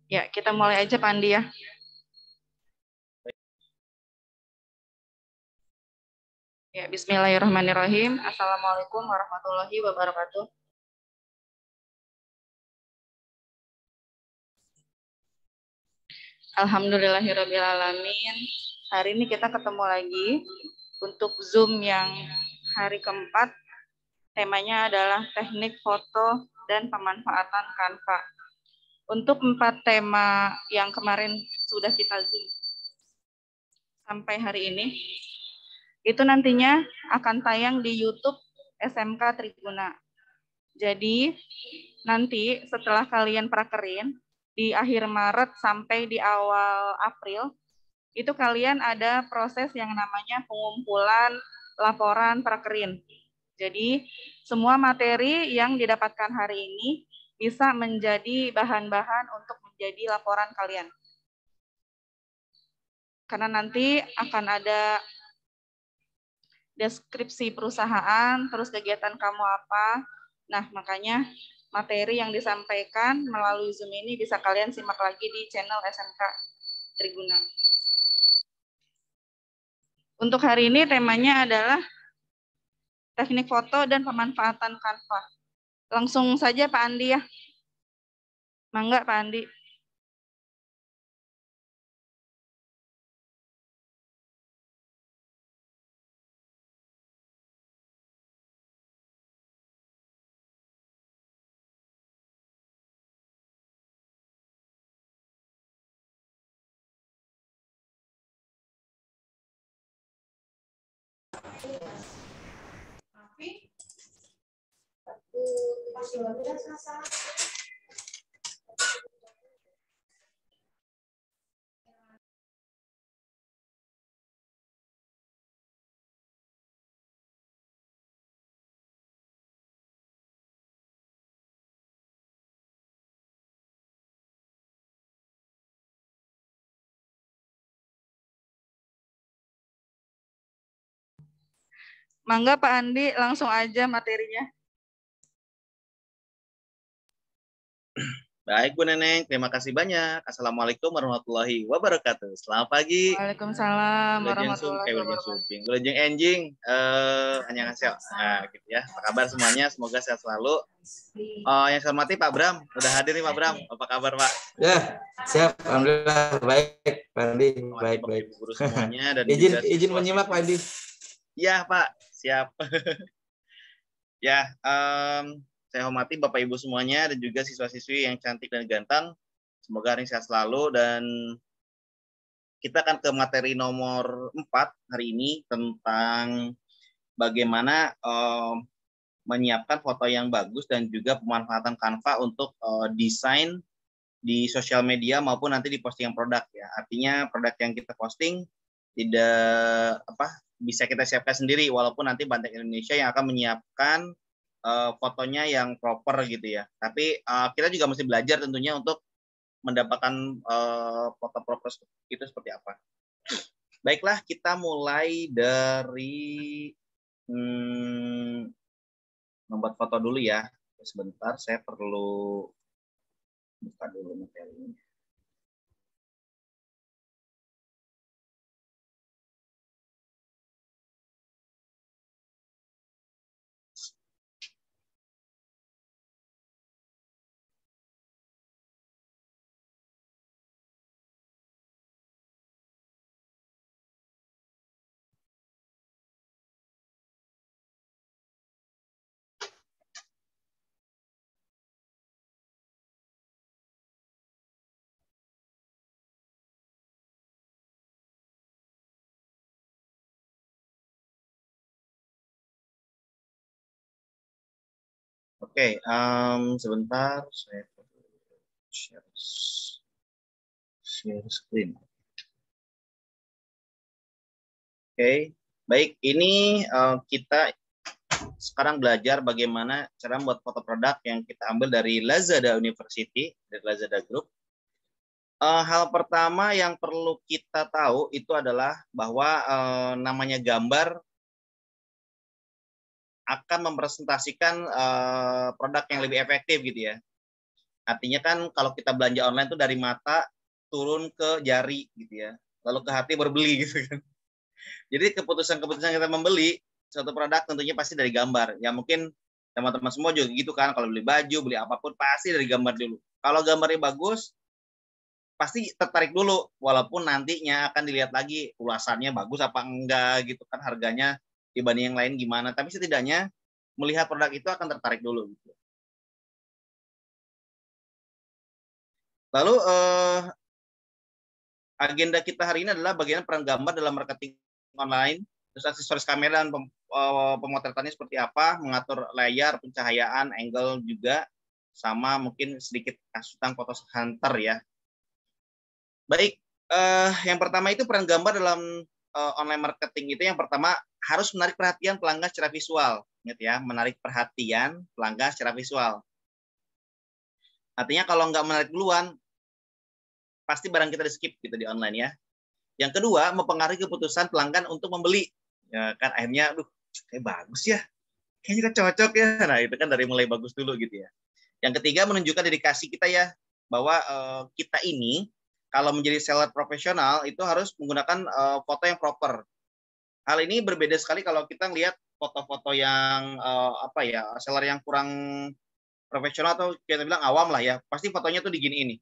Ya, kita mulai aja Pak Andi ya. Ya, bismillahirrahmanirrahim. Assalamualaikum warahmatullahi wabarakatuh. Alhamdulillahirrabbilalamin. Hari ini kita ketemu lagi untuk Zoom yang hari keempat. Temanya adalah teknik foto dan pemanfaatan Canva. Untuk 4 tema yang kemarin sudah kita Zoom sampai hari ini, itu nantinya akan tayang di YouTube SMK Triguna. Jadi nanti setelah kalian prakerin, di akhir Maret sampai di awal April, itu kalian ada proses yang namanya pengumpulan laporan prakerin. Jadi semua materi yang didapatkan hari ini bisa menjadi bahan-bahan untuk menjadi laporan kalian. Karena nanti akan ada deskripsi perusahaan, terus kegiatan kamu apa. Nah, makanya materi yang disampaikan melalui Zoom ini bisa kalian simak lagi di channel SMK Triguna. Untuk hari ini temanya adalah teknik foto dan pemanfaatan Canva. Langsung saja Pak Andi ya. Mangga Pak Andi. Mangga Pak Andi, langsung aja materinya. Baik Bu Neneng, terima kasih banyak. Assalamualaikum warahmatullahi wabarakatuh. Selamat pagi. Waalaikumsalam warahmatullahi wabarakatuh. Wilujeng enjing, annyeonghaseyo. Nah, gitu ya. Apa kabar semuanya? Semoga sehat selalu. Yang saya hormati Pak Bram, udah hadir nih Pak Bram. Apa kabar Pak? Ya, siap. Alhamdulillah baik, Pak Andi. Baik. Guru semuanya dan izin menyimak Pak Andi. Iya Pak, siap. Ya, saya hormati Bapak Ibu semuanya dan juga siswa-siswi yang cantik dan ganteng. Semoga hari ini sehat selalu dan kita akan ke materi nomor 4 hari ini tentang bagaimana menyiapkan foto yang bagus dan juga pemanfaatan Canva untuk desain di sosial media maupun nanti di postingan produk ya. Artinya produk yang kita posting tidak bisa kita siapkan sendiri walaupun nanti Bantek Indonesia yang akan menyiapkan fotonya yang proper gitu ya. Tapi kita juga mesti belajar tentunya untuk mendapatkan foto proper itu seperti apa. Baiklah, kita mulai dari membuat foto dulu ya. Sebentar, saya perlu buka dulu materinya. Oke, sebentar saya share screen. Oke, baik. Ini kita sekarang belajar bagaimana cara membuat foto produk yang kita ambil dari Lazada University, dari Lazada Group. Hal pertama yang perlu kita tahu itu adalah bahwa namanya gambar akan mempresentasikan produk yang lebih efektif gitu ya. Artinya kan kalau kita belanja online tuh dari mata turun ke jari gitu ya. Lalu ke hati berbeli gitu kan. Jadi keputusan-keputusan kita membeli suatu produk tentunya pasti dari gambar. Ya mungkin teman-teman semua juga gitu kan, kalau beli baju, beli apapun pasti dari gambar dulu. Kalau gambarnya bagus, pasti tertarik dulu, walaupun nantinya akan dilihat lagi ulasannya bagus apa enggak gitu kan, harganya dibanding yang lain gimana. Tapi setidaknya melihat produk itu akan tertarik dulu. Gitu. Lalu agenda kita hari ini adalah bagaimana peran gambar dalam marketing online, terus aksesoris kamera dan pemotretannya seperti apa, mengatur layar, pencahayaan, angle juga, sama mungkin sedikit kasus tentang foto hunter ya. Baik, yang pertama itu peran gambar dalam online marketing itu yang pertama harus menarik perhatian pelanggan secara visual, ingat ya, menarik perhatian pelanggan secara visual. Artinya kalau nggak menarik duluan, pasti barang kita di skip gitu di online ya. Yang kedua, mempengaruhi keputusan pelanggan untuk membeli. Ya kan akhirnya, aduh, kayak bagus ya, kayaknya cocok ya. Nah itu kan dari mulai bagus dulu gitu ya. Yang ketiga, menunjukkan dedikasi kita ya, bahwa kita ini kalau menjadi seller profesional itu harus menggunakan foto yang proper. Hal ini berbeda sekali kalau kita lihat foto-foto yang seller yang kurang profesional atau kita bilang awam lah ya, pasti fotonya tuh diginiin nih,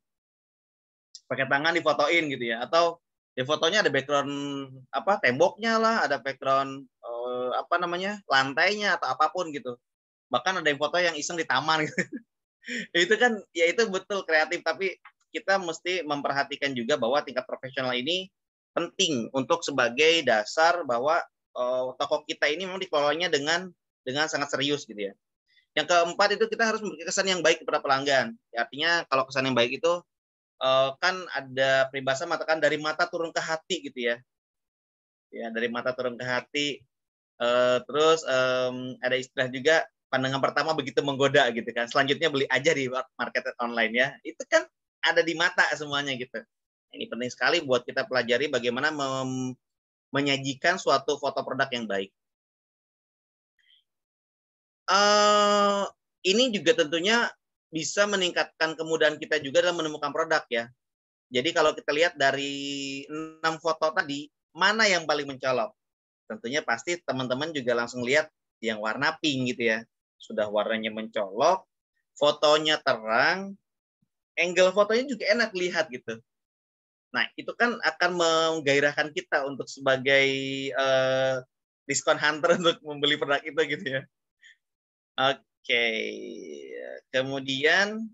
pakai tangan difotoin gitu ya, atau di fotonya ada background temboknya lah, ada background lantainya atau apapun gitu. Bahkan ada yang foto yang iseng di taman gitu. Itu kan ya itu betul kreatif, tapi kita mesti memperhatikan juga bahwa tingkat profesional ini penting untuk sebagai dasar bahwa toko kita ini memang dikelolanya dengan sangat serius gitu ya. Yang keempat itu kita harus memberikan kesan yang baik kepada pelanggan. Ya, artinya kalau kesan yang baik itu kan ada peribahasa mengatakan dari mata turun ke hati gitu ya. Ya, dari mata turun ke hati. Terus ada istilah juga pandangan pertama begitu menggoda gitu kan. Selanjutnya beli aja di market online ya. Itu kan ada di mata semuanya gitu. Ini penting sekali buat kita pelajari bagaimana menyajikan suatu foto produk yang baik. Ini juga tentunya bisa meningkatkan kemudahan kita juga dalam menemukan produk ya. Jadi kalau kita lihat dari 6 foto tadi, mana yang paling mencolok? Tentunya pasti teman-teman juga langsung lihat yang warna pink gitu ya. Sudah warnanya mencolok, fotonya terang, angle fotonya juga enak lihat gitu. Nah, itu kan akan menggairahkan kita untuk sebagai diskon hunter untuk membeli produk itu gitu ya. Oke. Kemudian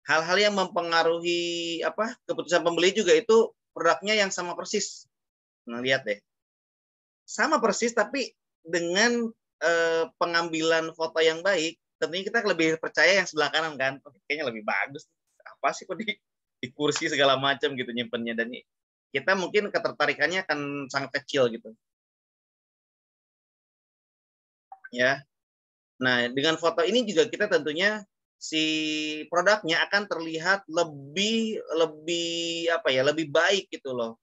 hal-hal yang mempengaruhi keputusan pembeli juga itu produknya yang sama persis. Nah, lihat deh. Sama persis tapi dengan pengambilan foto yang baik, tentunya kita lebih percaya yang sebelah kanan kan. Kayaknya lebih bagus. Apa sih kok di kursi segala macam gitu nyimpennya, dan kita mungkin ketertarikannya akan sangat kecil gitu. Ya. Nah, dengan foto ini juga kita tentunya si produknya akan terlihat lebih baik gitu loh.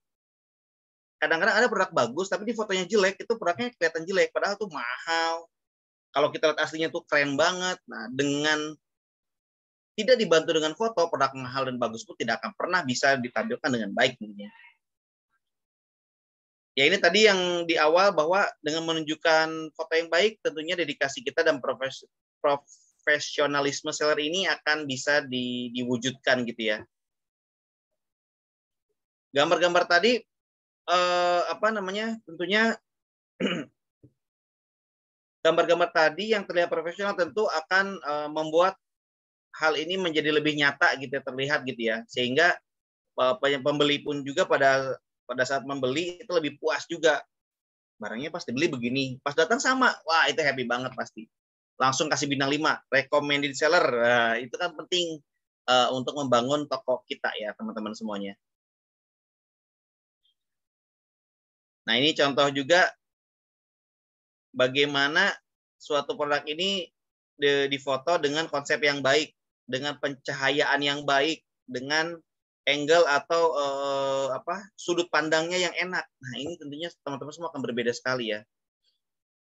Kadang-kadang ada produk bagus tapi di fotonya jelek, itu produknya kelihatan jelek padahal tuh mahal. Kalau kita lihat aslinya tuh keren banget. Nah, dengan tidak dibantu dengan foto, produk mahal dan bagus pun tidak akan pernah bisa ditampilkan dengan baik tentunya. Ya ini tadi yang di awal bahwa dengan menunjukkan foto yang baik, tentunya dedikasi kita dan profesionalisme seller ini akan bisa diwujudkan gitu ya. Gambar-gambar tadi tentunya gambar-gambar tadi yang terlihat profesional tentu akan membuat hal ini menjadi lebih nyata gitu, terlihat gitu ya, sehingga pembeli pun juga pada saat membeli itu lebih puas juga. Barangnya pas dibeli begini, pas datang sama, wah itu happy banget pasti. Langsung kasih bintang 5, recommended seller. Nah, itu kan penting untuk membangun toko kita ya teman-teman semuanya. Nah ini contoh juga bagaimana suatu produk ini difoto dengan konsep yang baik, dengan pencahayaan yang baik, dengan angle atau sudut pandangnya yang enak. Nah ini tentunya teman-teman semua akan berbeda sekali ya.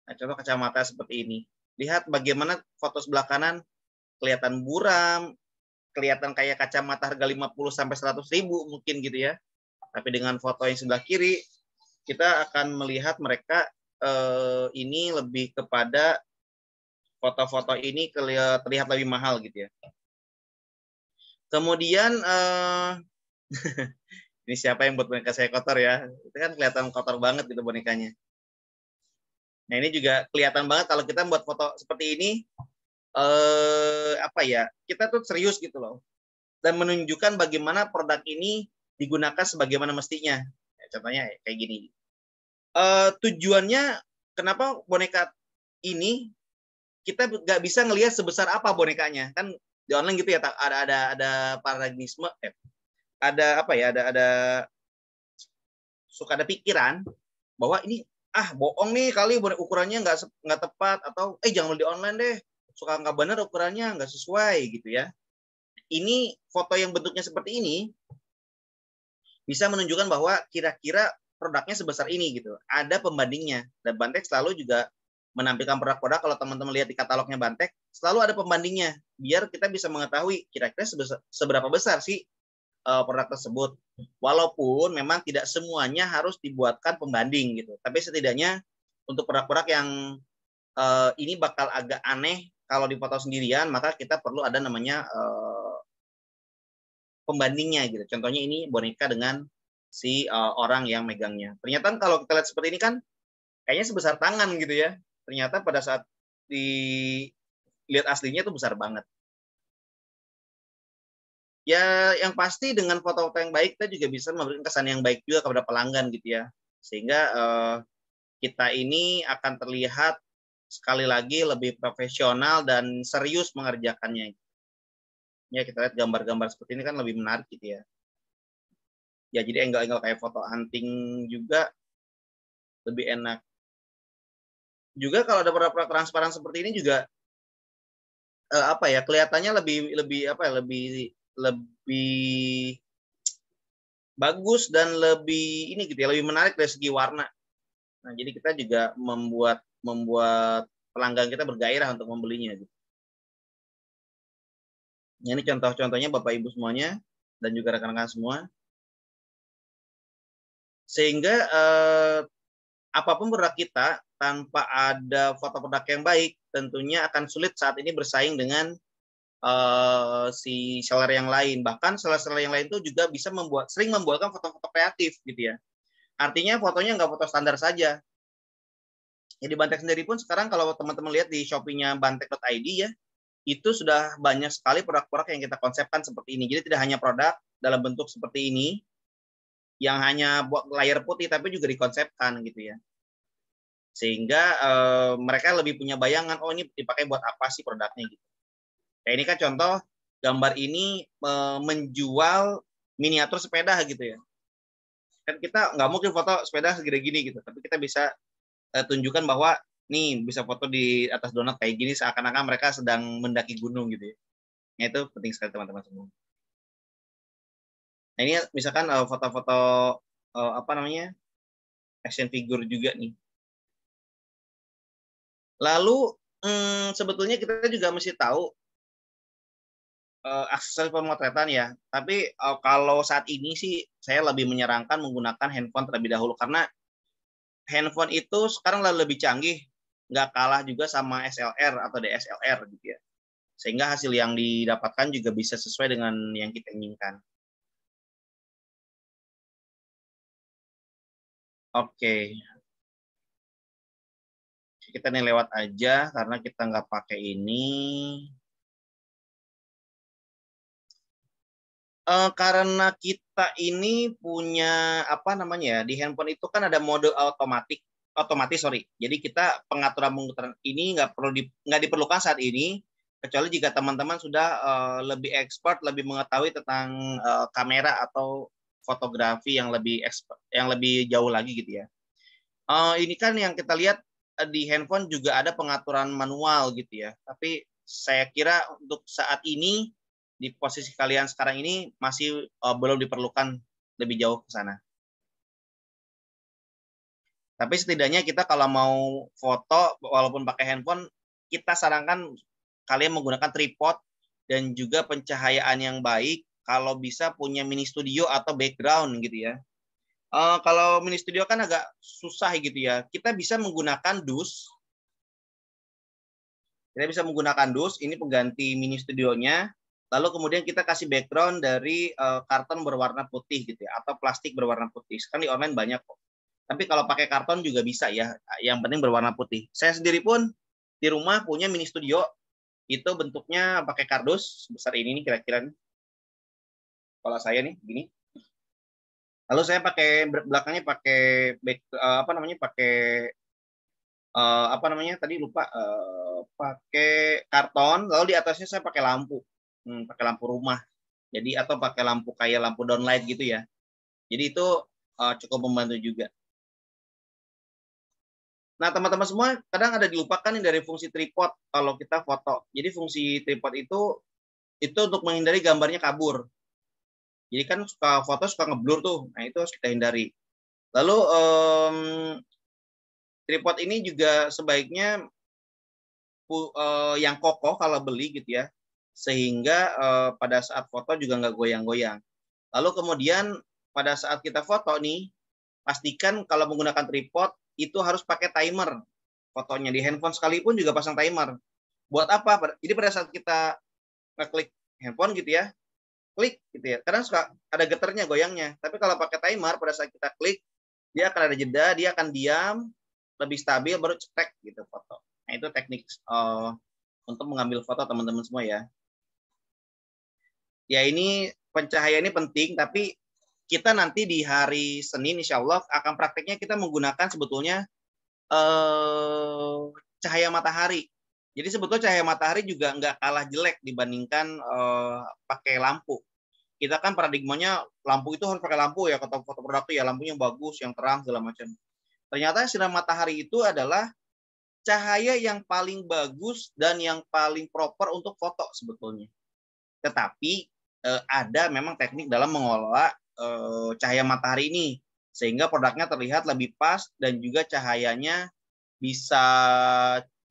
Nah, contoh kacamata seperti ini. Lihat bagaimana foto sebelah kanan kelihatan buram, kelihatan kayak kacamata harga 50 sampai 100 ribu mungkin gitu ya. Tapi dengan foto yang sebelah kiri, kita akan melihat mereka ini lebih kepada foto-foto ini terlihat lebih mahal gitu ya. Kemudian ini siapa yang buat boneka saya kotor ya? Itu kan kelihatan kotor banget gitu bonekanya. Nah ini juga kelihatan banget kalau kita buat foto seperti ini, apa ya? Kita tuh serius gitu loh, dan menunjukkan bagaimana produk ini digunakan sebagaimana mestinya. Ya, contohnya kayak gini. Tujuannya kenapa boneka ini kita nggak bisa ngelihat sebesar apa bonekanya, kan di online gitu ya, ada paradigmisme, ada apa ya, ada suka ada pikiran bahwa ini bohong nih kali ukurannya nggak tepat, atau jangan beli online deh, suka nggak benar ukurannya, nggak sesuai gitu ya. Ini foto yang bentuknya seperti ini bisa menunjukkan bahwa kira-kira produknya sebesar ini gitu. Ada pembandingnya, dan Bantek selalu juga menampilkan produk-produk, kalau teman-teman lihat di katalognya Bantek selalu ada pembandingnya biar kita bisa mengetahui kira-kira seberapa besar sih produk tersebut. Walaupun memang tidak semuanya harus dibuatkan pembanding gitu, tapi setidaknya untuk produk-produk yang ini bakal agak aneh kalau dipoto sendirian, maka kita perlu ada namanya pembandingnya gitu. Contohnya ini boneka dengan si orang yang megangnya. Ternyata kalau kita lihat seperti ini kan kayaknya sebesar tangan gitu ya. Ternyata pada saat dilihat aslinya itu besar banget. Ya yang pasti dengan foto-foto yang baik kita juga bisa memberikan kesan yang baik juga kepada pelanggan gitu ya. Sehingga kita ini akan terlihat sekali lagi lebih profesional dan serius mengerjakannya. Ya kita lihat gambar-gambar seperti ini kan lebih menarik gitu ya. Ya jadi angle-angle kayak foto hunting juga lebih enak. Juga kalau ada produk transparan seperti ini juga apa ya, kelihatannya lebih bagus dan lebih ini gitu ya, lebih menarik dari segi warna. Nah, jadi kita juga membuat pelanggan kita bergairah untuk membelinya gitu. Ini contoh-contohnya Bapak Ibu semuanya dan juga rekan-rekan semua. Sehingga apapun produk kita, tanpa ada foto produk yang baik, tentunya akan sulit saat ini bersaing dengan si seller yang lain. Bahkan seller-seller yang lain itu juga bisa sering membuatkan foto-foto kreatif gitu ya. Artinya fotonya nggak foto standar saja. Ya, di Bantek sendiri pun sekarang kalau teman-teman lihat di Shopee-nya bantek.id ya, itu sudah banyak sekali produk-produk yang kita konsepkan seperti ini. Jadi tidak hanya produk dalam bentuk seperti ini yang hanya buat layar putih, tapi juga dikonsepkan gitu ya. Sehingga mereka lebih punya bayangan, oh ini dipakai buat apa sih produknya gitu. Kayak ini kan contoh gambar ini menjual miniatur sepeda gitu ya. Kan kita nggak mungkin foto sepeda segede gini gitu, tapi kita bisa tunjukkan bahwa nih bisa foto di atas donat kayak gini seakan-akan mereka sedang mendaki gunung gitu ya. Nah, itu penting sekali teman-teman semua. Nah, ini misalkan foto-foto apa namanya, action figure juga nih. Lalu sebetulnya kita juga mesti tahu aksesoris pemotretan ya. Tapi kalau saat ini sih saya lebih menyarankan menggunakan handphone terlebih dahulu, karena handphone itu sekarang lebih canggih, nggak kalah juga sama SLR atau DSLR gitu ya. Sehingga hasil yang didapatkan juga bisa sesuai dengan yang kita inginkan. Oke. Kita nih lewat aja karena kita nggak pakai ini. Karena kita ini punya apa namanya ya, di handphone itu kan ada mode otomatis. Jadi kita pengaturan ini nggak diperlukan saat ini, kecuali jika teman-teman sudah lebih expert, lebih mengetahui tentang kamera atau fotografi yang lebih expert, yang lebih jauh lagi gitu ya. Ini kan yang kita lihat di handphone juga ada pengaturan manual gitu ya. Tapi saya kira untuk saat ini di posisi kalian sekarang ini masih belum diperlukan lebih jauh ke sana. Tapi setidaknya kita kalau mau foto walaupun pakai handphone, kita sarankan kalian menggunakan tripod dan juga pencahayaan yang baik. Kalau bisa punya mini studio atau background gitu ya. Kalau mini studio kan agak susah gitu ya. Kita bisa menggunakan dus. Ini pengganti mini studionya. Lalu kemudian kita kasih background dari karton berwarna putih gitu ya, atau plastik berwarna putih. Sekarang di online banyak kok. Tapi kalau pakai karton juga bisa ya. Yang penting berwarna putih. Saya sendiri pun di rumah punya mini studio. Itu bentuknya pakai kardus sebesar ini nih kira-kira. Kalau saya nih gini. Lalu saya pakai belakangnya pakai tadi lupa, pakai karton, lalu di atasnya saya pakai lampu, pakai lampu rumah. Jadi atau pakai lampu kayak lampu downlight gitu ya. Jadi itu cukup membantu juga. Nah, teman-teman semua kadang ada dilupakan nih dari fungsi tripod kalau kita foto. Jadi fungsi tripod itu untuk menghindari gambarnya kabur. Jadi kan foto suka ngeblur tuh. Nah, itu harus kita hindari. Lalu tripod ini juga sebaiknya yang kokoh kalau beli gitu ya. Sehingga pada saat foto juga nggak goyang-goyang. Lalu kemudian pada saat kita foto nih, pastikan kalau menggunakan tripod itu harus pakai timer. Fotonya di handphone sekalipun juga pasang timer. Buat apa? Jadi pada saat kita ngeklik handphone gitu ya, klik gitu ya. Kadang suka ada getarnya, goyangnya. Tapi kalau pakai timer pada saat kita klik, dia akan ada jeda, dia akan diam, lebih stabil, baru cetek gitu foto. Nah, itu teknik untuk mengambil foto teman-teman semua ya. Ya, ini pencahayaan ini penting, tapi kita nanti di hari Senin insya Allah akan prakteknya kita menggunakan sebetulnya cahaya matahari. Jadi sebetulnya cahaya matahari juga nggak kalah jelek dibandingkan pakai lampu. Kita kan paradigmanya lampu itu harus pakai lampu ya, kata foto produk itu ya lampunya bagus, yang terang segala macam. Ternyata sinar matahari itu adalah cahaya yang paling bagus dan yang paling proper untuk foto sebetulnya. Tetapi ada memang teknik dalam mengelola cahaya matahari ini sehingga produknya terlihat lebih pas dan juga cahayanya bisa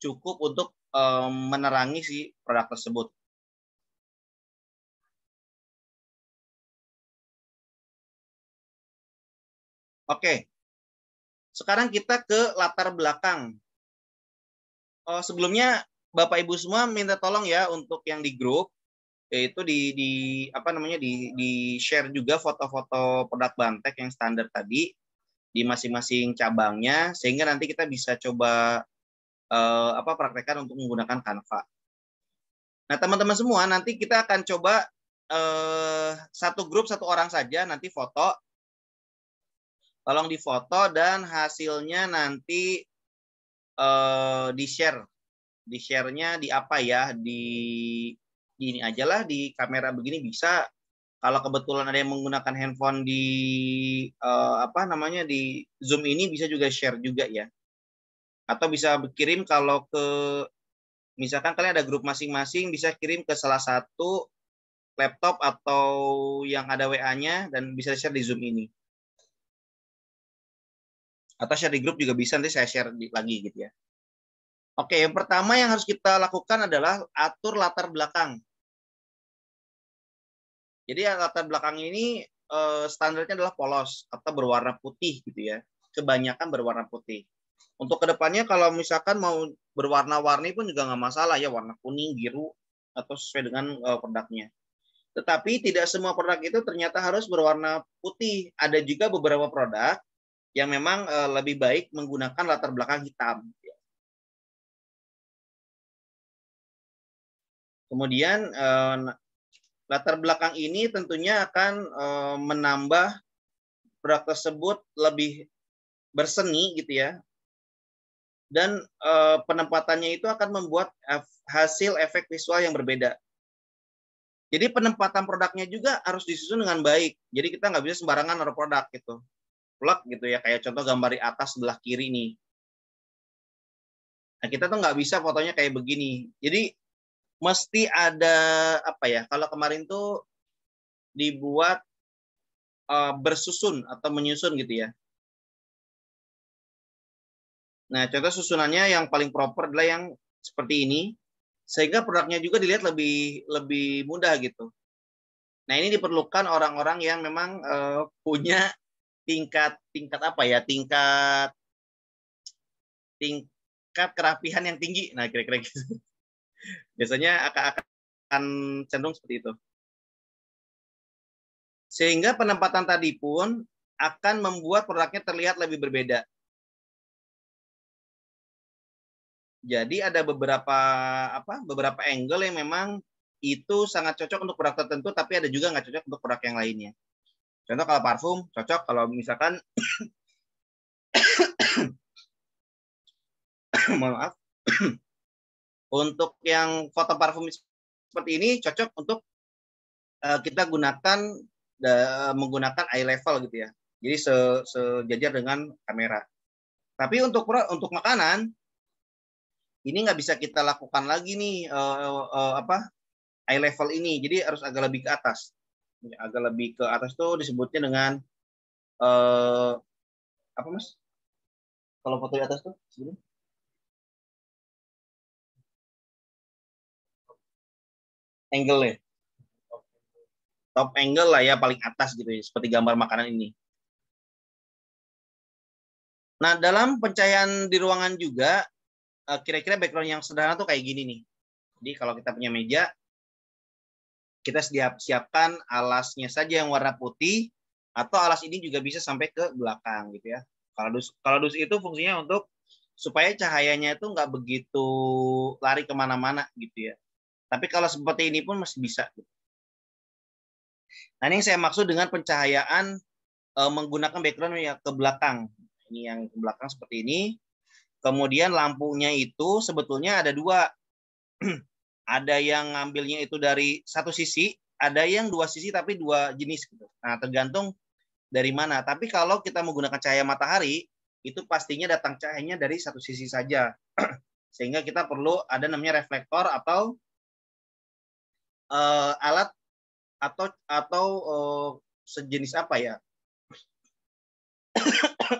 cukup untuk menerangi si produk tersebut. Oke, sekarang kita ke latar belakang. Sebelumnya Bapak Ibu semua minta tolong ya untuk yang di grup, yaitu di share juga foto-foto produk Bantek yang standar tadi di masing-masing cabangnya, sehingga nanti kita bisa coba praktekkan untuk menggunakan Canva. Nah, teman-teman semua nanti kita akan coba satu grup satu orang saja nanti foto. Tolong difoto dan hasilnya nanti di-share. Di-share-nya di apa ya? Di ini aja lah, di kamera begini bisa. Kalau kebetulan ada yang menggunakan handphone di di Zoom ini bisa juga share juga ya. Atau bisa kirim kalau ke misalkan kalian ada grup masing-masing bisa kirim ke salah satu laptop atau yang ada WA-nya dan bisa share di Zoom ini. Atau share di grup juga bisa, nanti saya share lagi gitu ya. Oke, yang pertama yang harus kita lakukan adalah atur latar belakang. Jadi latar belakang ini standarnya adalah polos atau berwarna putih gitu ya. Kebanyakan berwarna putih. Untuk kedepannya kalau misalkan mau berwarna-warni pun juga nggak masalah ya, warna kuning, biru, atau sesuai dengan produknya. Tetapi tidak semua produk itu ternyata harus berwarna putih. Ada juga beberapa produk yang memang lebih baik menggunakan latar belakang hitam. Kemudian latar belakang ini tentunya akan menambah produk tersebut lebih berseni gitu ya. Dan penempatannya itu akan membuat hasil efek visual yang berbeda. Jadi penempatan produknya juga harus disusun dengan baik. Jadi kita nggak bisa sembarangan naruh produk gitu. Plug gitu ya, kayak contoh gambar di atas sebelah kiri nih. Nah, kita tuh nggak bisa fotonya kayak begini. Jadi mesti ada apa ya? Kalau kemarin tuh dibuat bersusun atau menyusun gitu ya. Nah, contoh susunannya yang paling proper adalah yang seperti ini. sehingga produknya juga dilihat lebih mudah gitu. Nah, ini diperlukan orang-orang yang memang punya tingkat apa ya, tingkat kerapihan yang tinggi. Nah, kira-kira gitu. Biasanya akan cenderung seperti itu. Sehingga penempatan tadi pun akan membuat produknya terlihat lebih berbeda. Jadi ada beberapa angle yang memang itu sangat cocok untuk produk tertentu, tapi ada juga nggak cocok untuk produk yang lainnya. Contoh kalau parfum cocok kalau misalkan mohon maaf, untuk yang foto parfum seperti ini cocok untuk kita menggunakan eye level gitu ya. Jadi sejajar dengan kamera. Tapi untuk makanan ini nggak bisa kita lakukan lagi nih eye level ini. Jadi harus agak lebih ke atas. Agak lebih ke atas tuh disebutnya dengan apa Mas? Kalau foto di atas tuh sebelum angle ya. Top angle lah ya, paling atas gitu ya, seperti gambar makanan ini. Nah, dalam pencahayaan di ruangan juga kira-kira background yang sederhana tuh kayak gini nih. Jadi kalau kita punya meja, kita siapkan alasnya saja yang warna putih, atau alas ini juga bisa sampai ke belakang gitu ya. Kalau dus itu fungsinya untuk supaya cahayanya itu nggak begitu lari kemana-mana gitu ya. Tapi kalau seperti ini pun masih bisa. Gitu. Nah, ini yang saya maksud dengan pencahayaan menggunakan background yang ke belakang. Ini yang ke belakang seperti ini. Kemudian lampunya itu sebetulnya ada dua. Ada yang ngambilnya itu dari satu sisi, ada yang dua sisi tapi dua jenis. Gitu. Nah, tergantung dari mana. Tapi kalau kita menggunakan cahaya matahari, itu pastinya datang cahayanya dari satu sisi saja. Sehingga kita perlu ada namanya reflektor atau alat atau sejenis apa ya,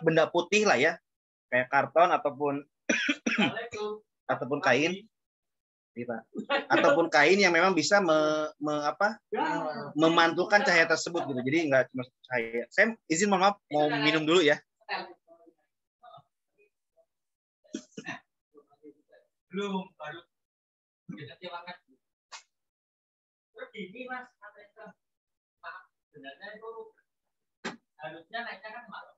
benda putih lah ya, kayak karton ataupun kain, ataupun kain yang memang bisa memantulkan cahaya tersebut gitu. Jadi nggak cuma cahaya. Saya izin mohon maaf mau minum dulu ya. Belum baru. Ini Mas, sebenarnya itu harusnya naiknya kan malam.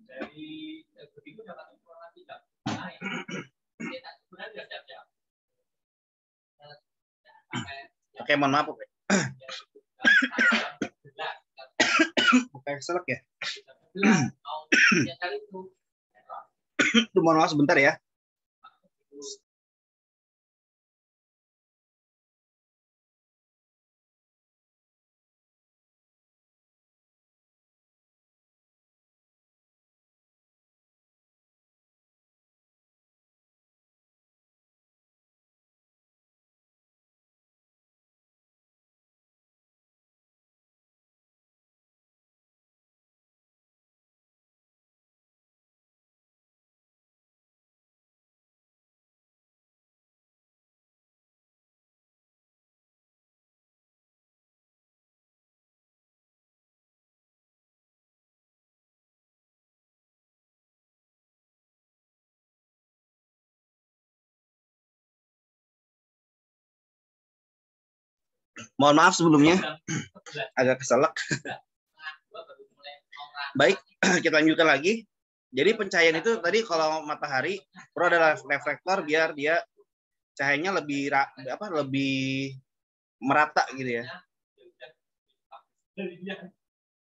Dari begitu dapat informasi tidak naik. Kita sebenarnya sudah siap-siap. Oke, mohon maaf. Bukan selek ya. Mohon maaf sebentar ya. Mohon maaf sebelumnya, agak keselak. Baik, kita lanjutkan lagi. Jadi pencahayaan itu tadi kalau matahari perlu ada reflektor biar dia cahayanya lebih merata gitu ya.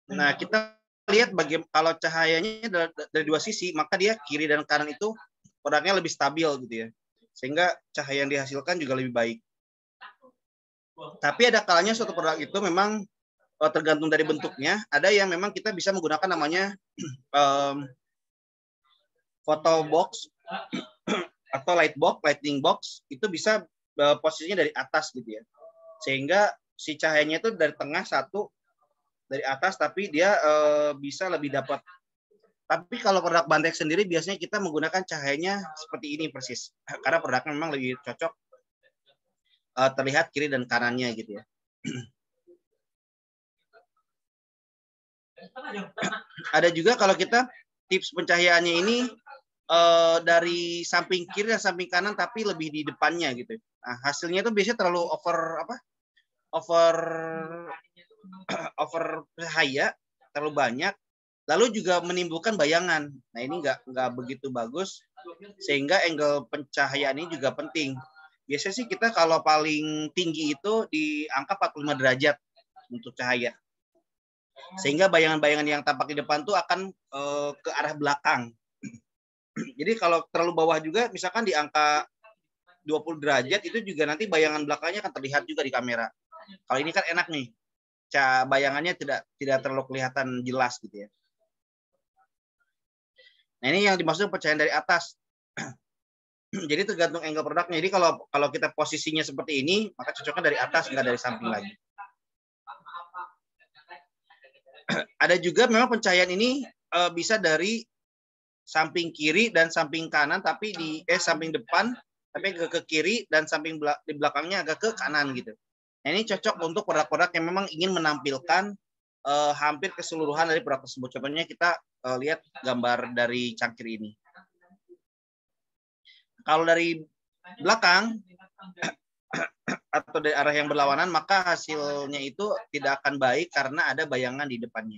Nah, kita lihat kalau cahayanya dari dua sisi, maka dia kiri dan kanan itu produknya lebih stabil gitu ya. Sehingga cahaya yang dihasilkan juga lebih baik. Tapi ada kalanya suatu produk itu memang tergantung dari bentuknya. Ada yang memang kita bisa menggunakan namanya photo box atau lighting box. Itu bisa posisinya dari atas gitu ya. Sehingga si cahayanya itu dari tengah satu, dari atas, tapi dia bisa lebih dapat. Tapi kalau produk Bantex sendiri biasanya kita menggunakan cahayanya seperti ini persis. Karena produknya memang lebih cocok terlihat kiri dan kanannya gitu ya. Ada juga kalau kita tips pencahayaannya ini dari samping kiri dan samping kanan tapi lebih di depannya gitu. Nah, hasilnya itu biasanya terlalu over cahaya, terlalu banyak, lalu juga menimbulkan bayangan. Nah, ini nggak begitu bagus, sehingga angle pencahayaan ini juga penting. Biasanya sih kita kalau paling tinggi itu di angka 45 derajat untuk cahaya. Sehingga bayangan-bayangan yang tampak di depan tuh akan ke arah belakang. Jadi kalau terlalu bawah juga, misalkan di angka 20 derajat, itu juga nanti bayangan belakangnya akan terlihat juga di kamera. Kalau ini kan enak nih, bayangannya tidak terlalu kelihatan jelas gitu ya. Nah, ini yang dimaksud pencahayaan dari atas. Jadi tergantung angle produknya. Jadi kalau kita posisinya seperti ini, maka cocoknya dari atas, nggak dari samping lagi. Ada juga memang pencahayaan ini bisa dari samping kiri dan samping kanan, tapi samping depan, tapi ke kiri, dan samping di belakangnya agak ke kanan gitu. Nah, ini cocok untuk produk-produk yang memang ingin menampilkan hampir keseluruhan dari produk tersebut. Contohnya kita lihat gambar dari cangkir ini. Kalau dari belakang atau dari arah yang berlawanan, maka hasilnya itu tidak akan baik karena ada bayangan di depannya.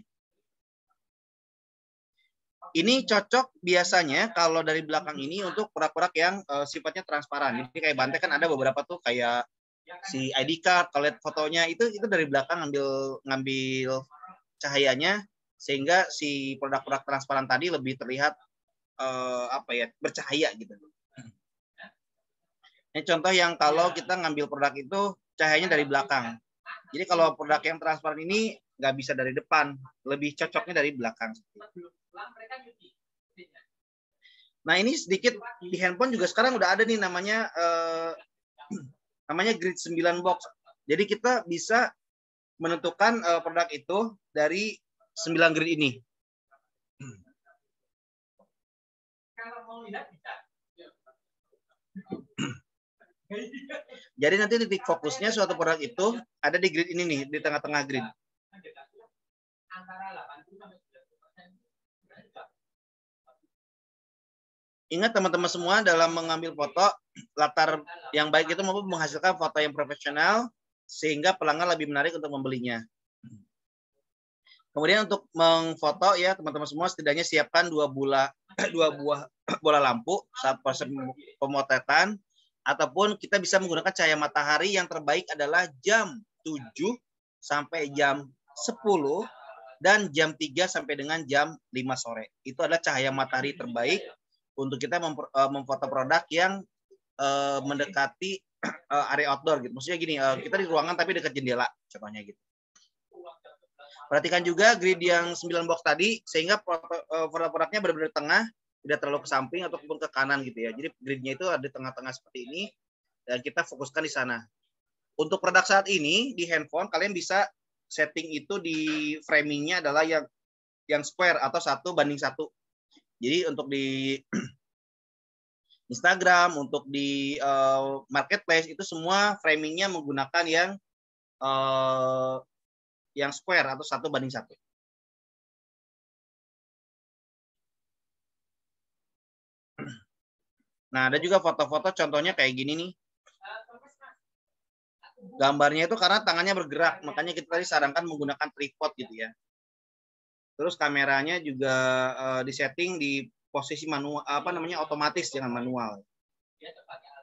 Ini cocok biasanya kalau dari belakang ini untuk produk-produk yang sifatnya transparan. Jadi kayak Bante kan ada beberapa tuh kayak si ID card, kalau lihat fotonya itu dari belakang ngambil cahayanya sehingga si produk-produk transparan tadi lebih terlihat bercahaya gitu. Ini contoh yang kalau kita ngambil produk itu cahayanya dari belakang. Jadi kalau produk yang transparan ini nggak bisa dari depan, lebih cocoknya dari belakang. Nah, ini sedikit di handphone juga sekarang udah ada nih namanya grid 9 box. Jadi kita bisa menentukan produk itu dari 9 grid ini. Jadi nanti titik fokusnya suatu produk itu ada di grid ini nih, di tengah-tengah grid. Ingat teman-teman semua, dalam mengambil foto, latar yang baik itu mampu menghasilkan foto yang profesional sehingga pelanggan lebih menarik untuk membelinya. Kemudian untuk mengfoto ya teman-teman semua, setidaknya siapkan dua buah bola lampu saat proses pemotretan, ataupun kita bisa menggunakan cahaya matahari yang terbaik adalah jam 7 sampai jam 10 dan jam 3 sampai dengan jam 5 sore. Itu adalah cahaya matahari terbaik untuk kita memfoto produk yang mendekati area outdoor gitu. Maksudnya gini, kita di ruangan tapi dekat jendela, contohnya gitu. Perhatikan juga grid yang 9 box tadi, sehingga produk-produknya benar-benar di tengah, tidak terlalu ke samping ataupun ke kanan gitu ya. Jadi gridnya itu ada di tengah-tengah seperti ini, dan kita fokuskan di sana. Untuk produk saat ini di handphone, kalian bisa setting itu di framingnya adalah yang square atau 1:1. Jadi untuk di Instagram, untuk di marketplace itu semua framingnya menggunakan yang square atau 1:1. Nah, ada juga foto-foto contohnya kayak gini nih. Gambarnya itu karena tangannya bergerak, makanya kita tadi sarankan menggunakan tripod gitu ya. Terus kameranya juga disetting di posisi manual, otomatis, jangan manual.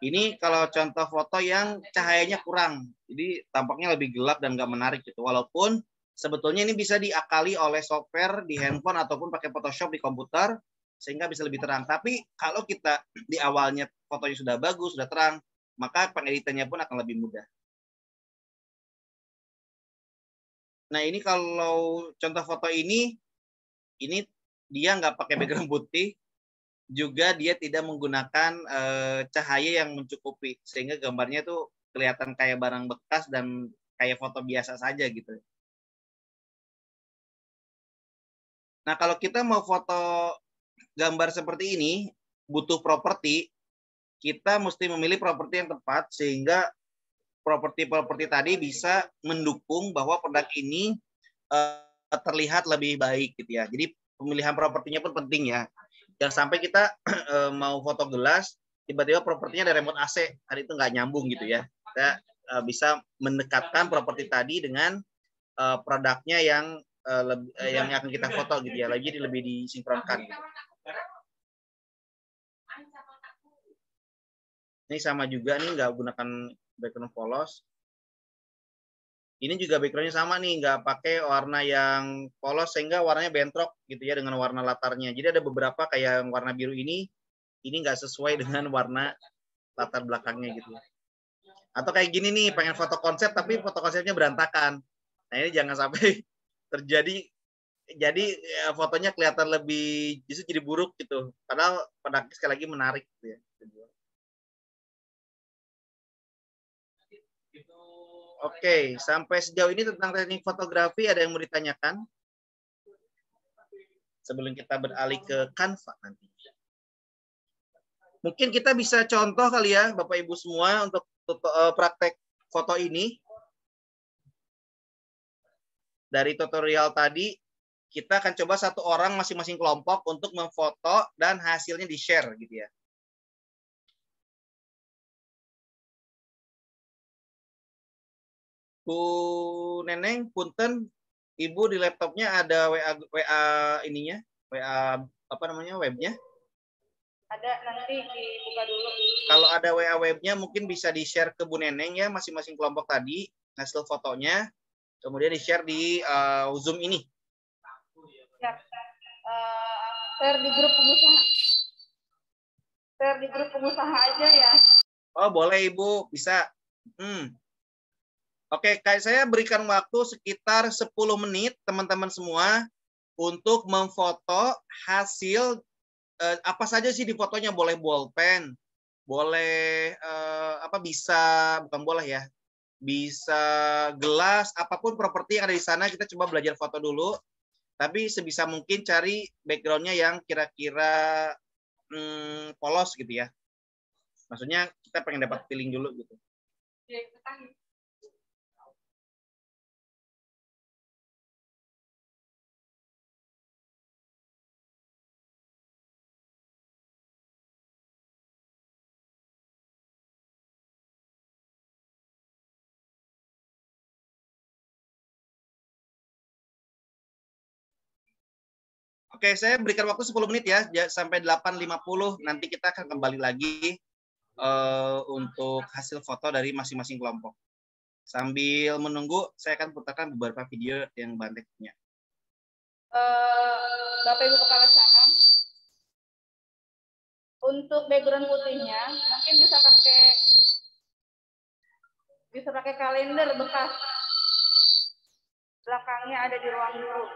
Ini kalau contoh foto yang cahayanya kurang, jadi tampaknya lebih gelap dan nggak menarik gitu. Walaupun sebetulnya ini bisa diakali oleh software di handphone ataupun pakai Photoshop di komputer sehingga bisa lebih terang. Tapi kalau kita di awalnya fotonya sudah bagus, sudah terang, maka pengeditannya pun akan lebih mudah. Nah, ini kalau contoh foto ini dia nggak pakai background putih, juga dia tidak menggunakan cahaya yang mencukupi, sehingga gambarnya tuh kelihatan kayak barang bekas dan kayak foto biasa saja gitu. Nah, kalau kita mau foto gambar seperti ini, butuh properti, kita mesti memilih properti yang tepat sehingga properti-properti tadi bisa mendukung bahwa produk ini terlihat lebih baik gitu ya. Jadi pemilihan propertinya pun penting ya. Jangan sampai kita mau foto gelas, tiba-tiba propertinya ada remote AC, hari itu nggak nyambung gitu ya. Kita bisa mendekatkan properti tadi dengan produknya yang akan kita foto gitu ya, lebih disinkronkan. Gitu. Ini sama juga nih, nggak gunakan background polos. Ini juga backgroundnya sama nih, nggak pakai warna yang polos sehingga warnanya bentrok gitu ya dengan warna latarnya. Jadi ada beberapa kayak yang warna biru ini nggak sesuai dengan warna latar belakangnya gitu. Atau kayak gini nih, pengen foto konsep tapi foto konsepnya berantakan. Nah ini jangan sampai terjadi. Jadi ya, fotonya kelihatan lebih justru jadi buruk gitu. Padahal produknya sekali lagi menarik gitu ya. Oke, sampai sejauh ini tentang teknik fotografi ada yang mau ditanyakan? Sebelum kita beralih ke Canva nanti. Mungkin kita bisa contoh kali ya, Bapak Ibu semua, untuk praktek foto ini. Dari tutorial tadi, kita akan coba satu orang masing-masing kelompok untuk memfoto dan hasilnya di-share gitu ya. Bu Neneng, punten, Ibu di laptopnya ada WA ininya, WA apa namanya webnya? Ada, nanti dibuka dulu. Kalau ada WA webnya mungkin bisa di-share ke Bu Neneng ya, masing-masing kelompok tadi hasil fotonya, kemudian di-share di Zoom ini. Ya, share di grup pengusaha. Share di grup pengusaha aja ya. Oh boleh Ibu, bisa. Oke, kayak saya berikan waktu sekitar 10 menit teman-teman semua untuk memfoto hasil apa saja sih di fotonya, boleh bolpen, boleh bisa bukan boleh ya, bisa gelas, apapun properti yang ada di sana kita coba belajar foto dulu. Tapi sebisa mungkin cari backgroundnya yang kira-kira polos gitu ya. Maksudnya kita pengen dapat feeling dulu gitu. Oke, saya berikan waktu 10 menit ya, sampai 8.50. Nanti kita akan kembali lagi untuk hasil foto dari masing-masing kelompok. Sambil menunggu, saya akan putarkan beberapa video yang Bantek punya. Bapak Ibu Kepala Cabang, untuk background putihnya mungkin bisa pakai kalender bekas. Belakangnya ada di ruang guru.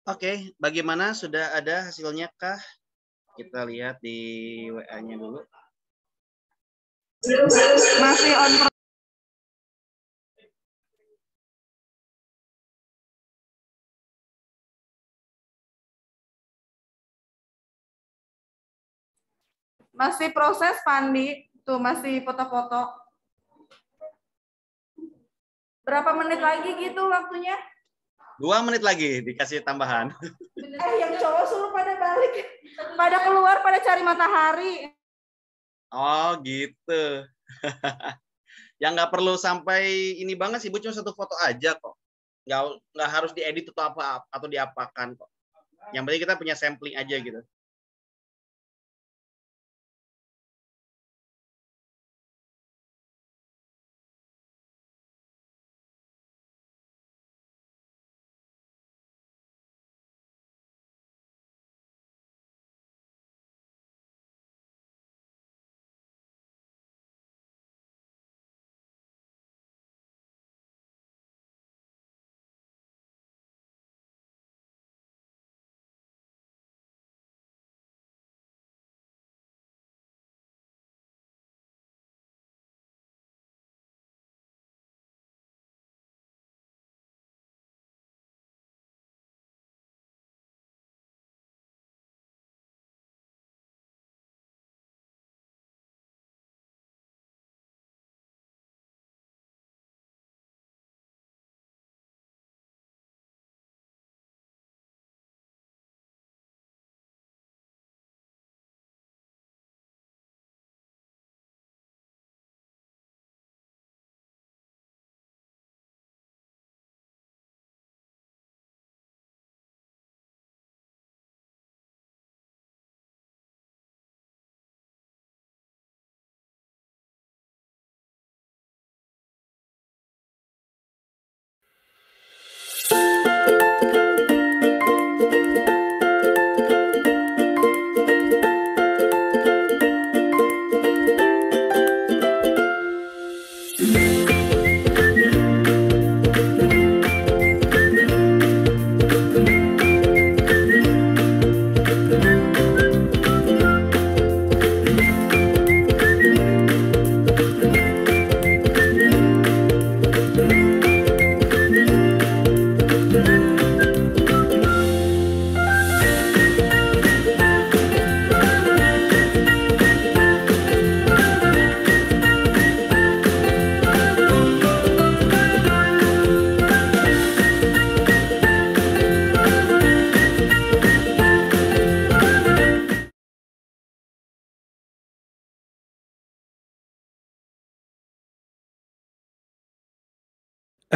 Oke, bagaimana? Sudah ada hasilnya kah? Kita lihat di WA-nya dulu. Masih on. Masih proses, Pandi. Tuh, masih foto-foto. Berapa menit lagi gitu waktunya? 2 menit lagi dikasih tambahan. Yang cowok suruh pada balik. Pada keluar, pada cari matahari. Oh, gitu. Yang nggak perlu sampai ini banget sih, Bu, cuma 1 foto aja kok. Nggak harus diedit atau apa atau diapakan kok. Yang penting kita punya sampling aja gitu.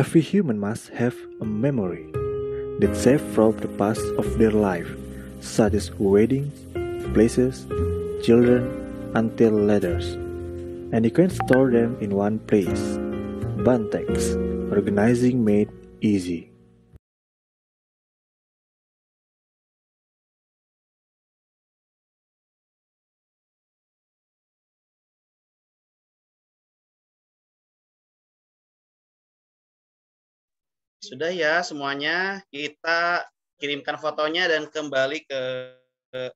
Every human must have a memory that saved from the past of their life, such as weddings, places, children, until letters. And you can store them in one place. Bantex, organizing made easy. Sudah ya semuanya, kita kirimkan fotonya dan kembali ke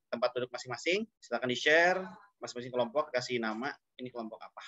tempat duduk masing-masing. Silakan di-share masing-masing kelompok, kasih nama, ini kelompok apa.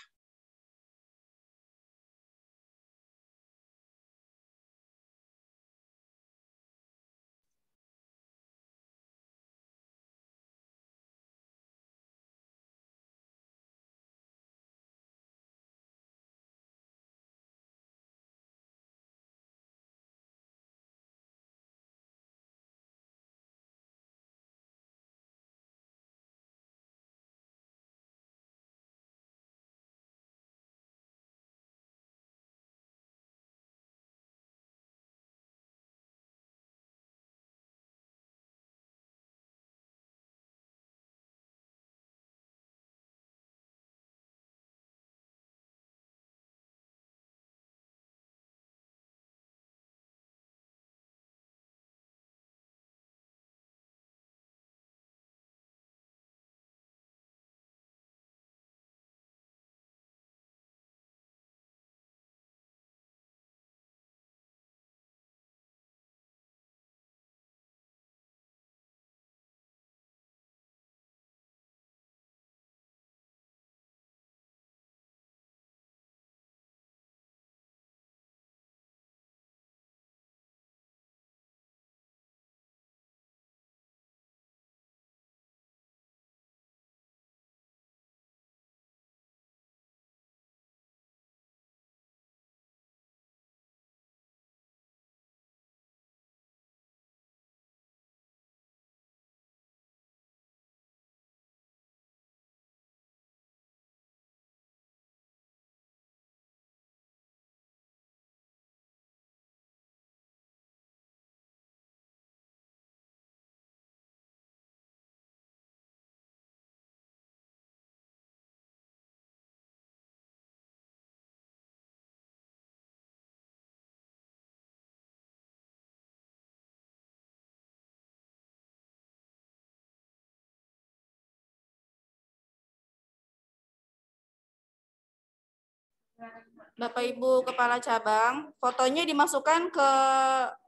Bapak Ibu Kepala Cabang, fotonya dimasukkan ke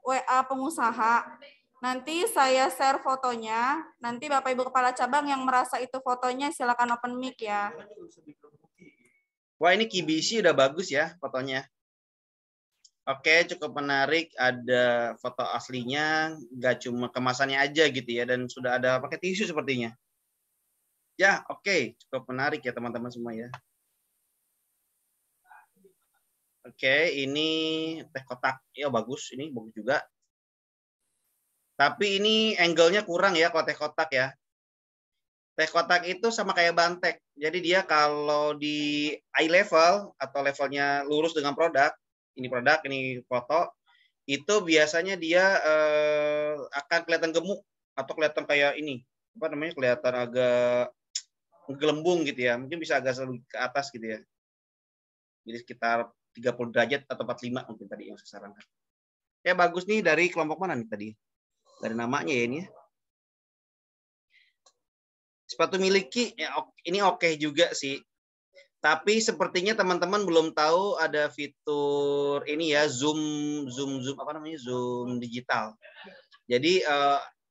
WA pengusaha. Nanti saya share fotonya, nanti Bapak Ibu Kepala Cabang yang merasa itu fotonya silakan open mic ya. Wah, ini KBC udah bagus ya fotonya. Oke, cukup menarik. Ada foto aslinya, nggak cuma kemasannya aja gitu ya, dan sudah ada pakai tisu sepertinya. Ya, oke, cukup menarik ya teman-teman semua ya. Oke, ini teh kotak. Ya, bagus. Ini bagus juga. Tapi ini angle-nya kurang ya kalau teh kotak ya. Teh kotak itu sama kayak bantek. Jadi dia kalau di eye level atau levelnya lurus dengan produk, ini foto, itu biasanya dia akan kelihatan gemuk atau kelihatan kayak ini. Apa namanya? Kelihatan agak gelembung gitu ya. Mungkin bisa agak lebih ke atas gitu ya. Jadi sekitar 30 derajat atau 45 mungkin tadi yang saya sarankan. Ya bagus nih, dari kelompok mana nih tadi? Dari namanya ya ini ya. Sepatu miliki ya, ini oke juga sih. Tapi sepertinya teman-teman belum tahu ada fitur ini ya, zoom apa namanya? Zoom digital. Jadi